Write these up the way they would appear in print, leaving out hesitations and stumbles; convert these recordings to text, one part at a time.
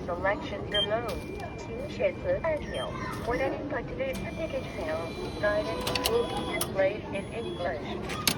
Selection removed. 请选择按钮。원하는 버튼을 선택해 주세요. Guidance will be displayed in English.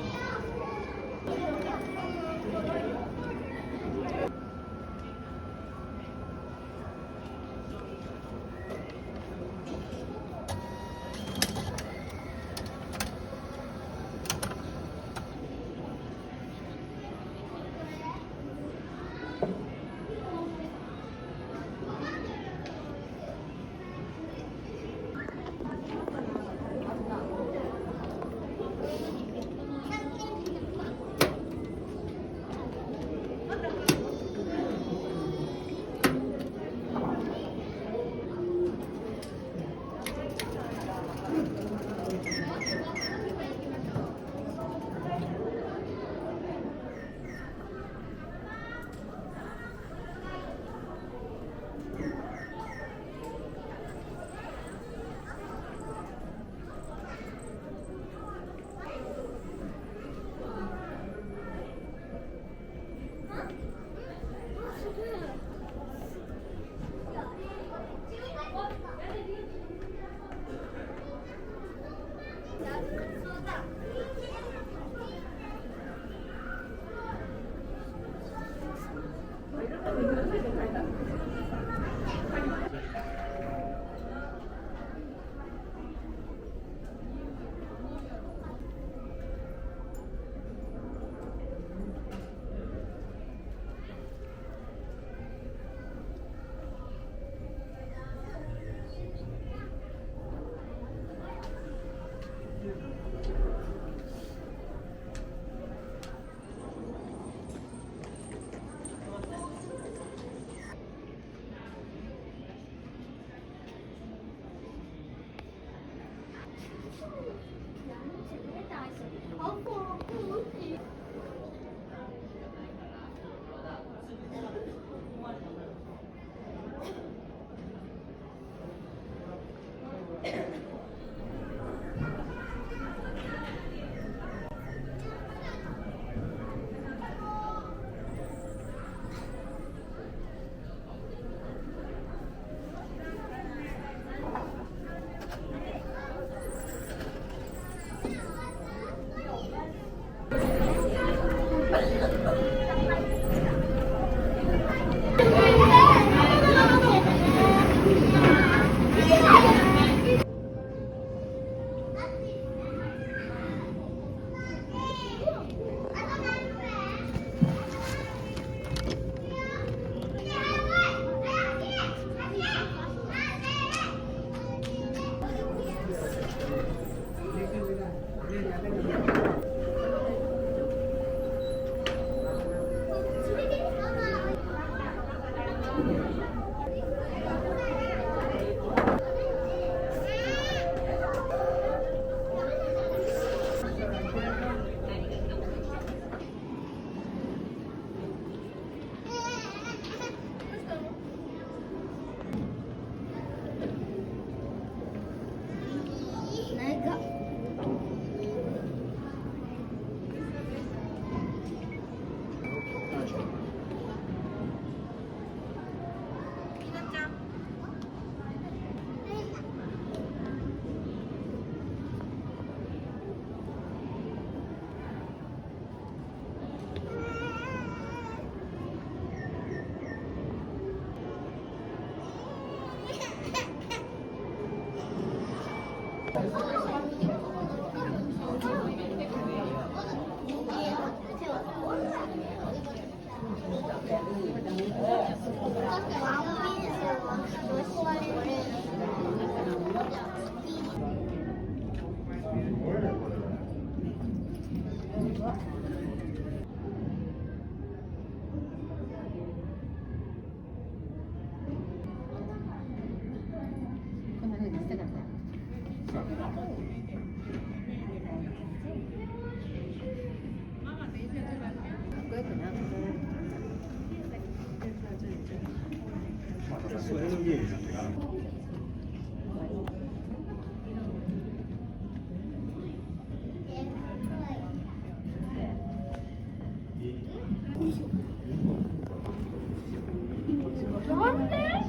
안돼.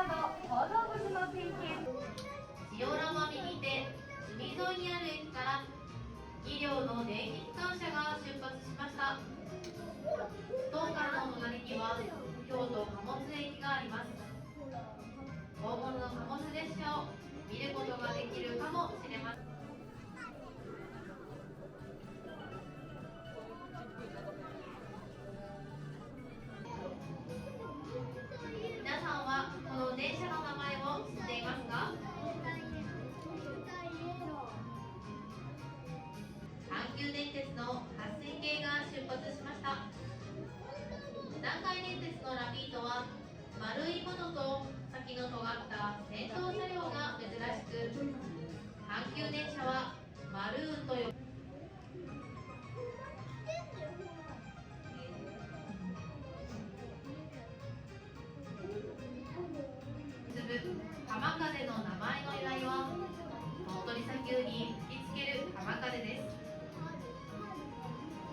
構造物の点検。ジオラマ右手、海沿いにある駅から2両の電気機関車が出発しました。当館の隣には京都貨物駅があります。大物の貨物列車を見ることができるかもしれません。皆さんはこの電車の名前を知っていますか？阪急電鉄の8000系が出発しました。南海電鉄のラピートは丸い窓と先の尖った先頭車両が珍しく、阪急電車はマルーンと呼ばれ浜風の名前の由来は鳥取砂丘に吹きつける浜風です。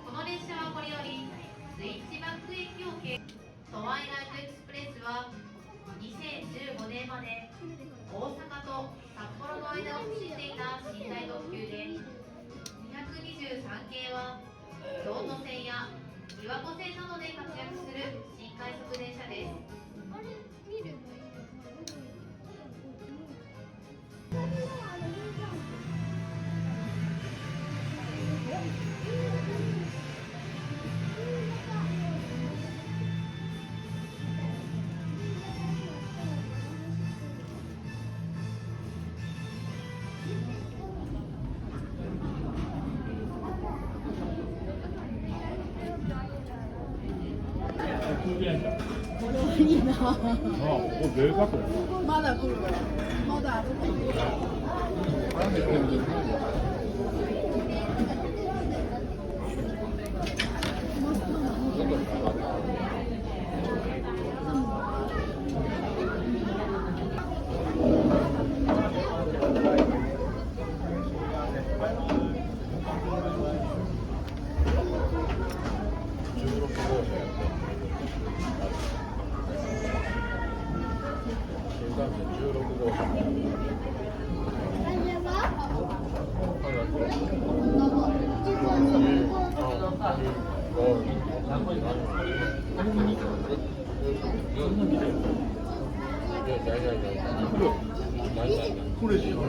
この列車はこれよりスイッチバック駅を経由。トワイライトエクスプレスは2015年まで大阪と札幌の間を走っていた寝台特急で、223系は京都線や琵琶湖線などで活躍する新快速電車です。いいな。あ、これ贅沢や。まだ来るから。まだある。これしよう。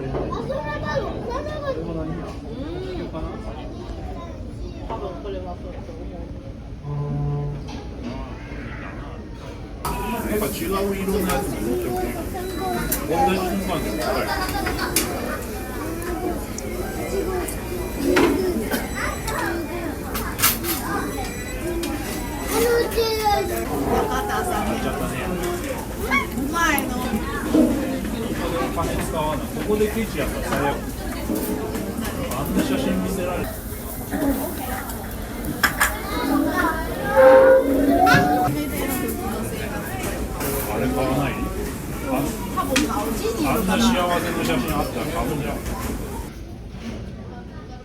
多分これはそうと思う。やっぱ違う色のやつに持ってきて、同じ順番でも高い。うまいの。お金使わない。ここでケチやったら最悪。あんな写真見せられる。あれ買わない？あんな幸せの写真あったら買うんじゃん。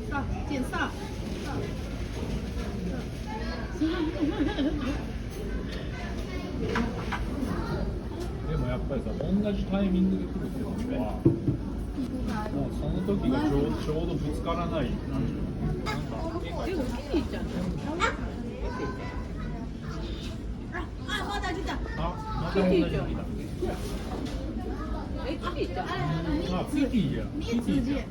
さ、见さ。でもやっぱりさ、同じタイミングで来るってことは、もうその時がちょうどぶつからない。でもキティちゃん。あ、まだ来た。あ、また同じ時だ。え、キティちゃん。あ、キティや。キティちゃん。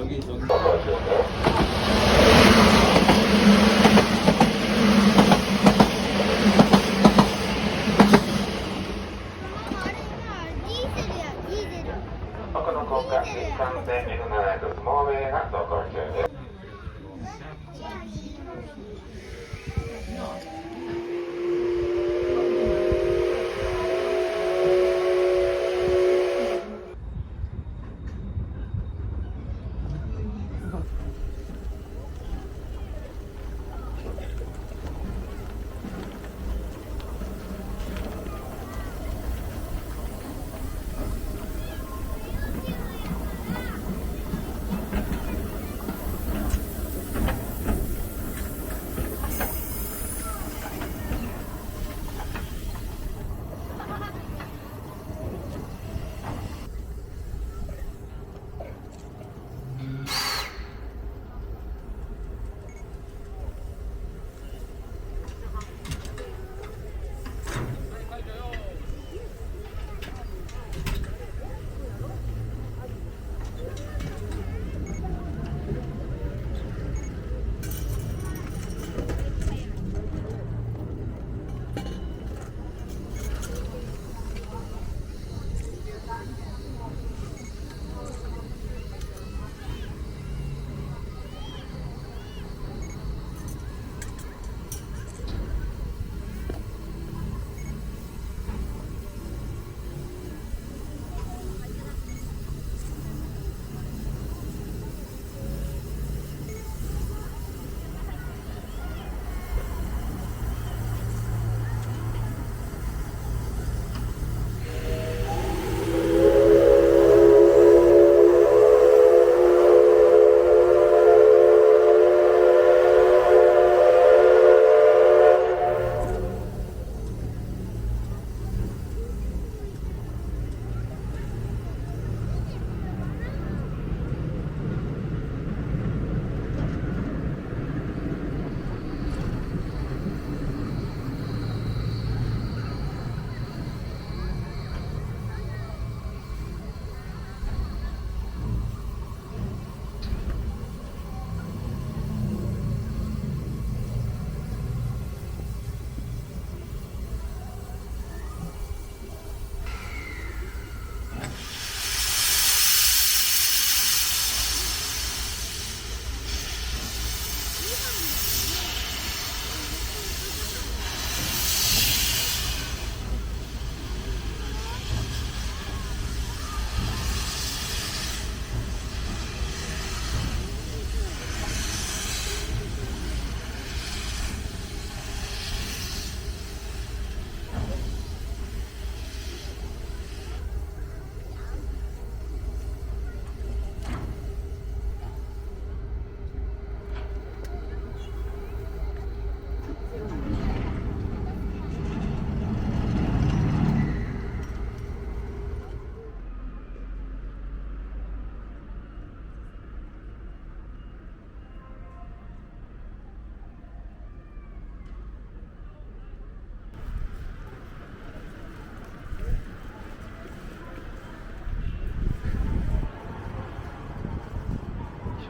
奥の高架新幹線 N7 相撲部が走行中です。